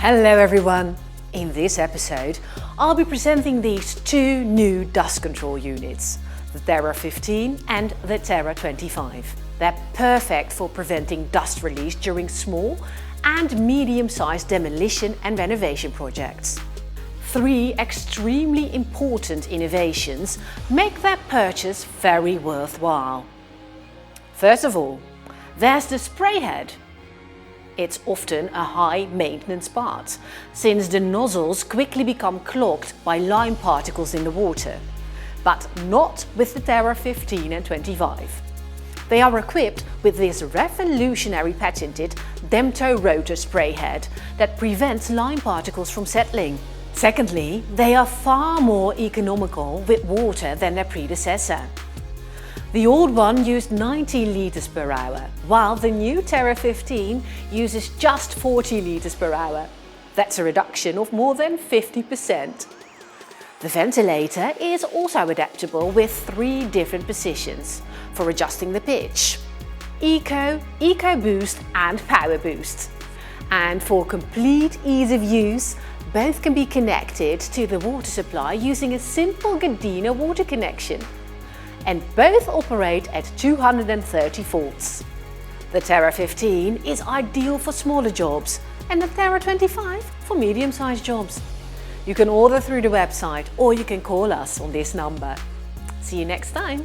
Hello everyone! In this episode, I'll be presenting these two new dust control units, the Tera 15 and the Tera 25. They're perfect for preventing dust release during small and medium-sized demolition and renovation projects. Three extremely important innovations make their purchase very worthwhile. First of all, there's the spray head. It's often a high maintenance part, since the nozzles quickly become clogged by lime particles in the water, but not with the Tera 15 and 25. They are equipped with this revolutionary patented Demto-Rotor spray head that prevents lime particles from settling. Secondly, they are far more economical with water than their predecessor. The old one used 90 liters per hour, while the new Tera 15 uses just 40 liters per hour. That's a reduction of more than 50%. The ventilator is also adaptable with 3 different positions for adjusting the pitch: Eco, Eco Boost and Power Boost. And for complete ease of use, both can be connected to the water supply using a simple Gardena water connection. And both operate at 230 volts. The Tera 15 is ideal for smaller jobs and the Tera 25 for medium-sized jobs. You can order through the website or you can call us on this number. See you next time!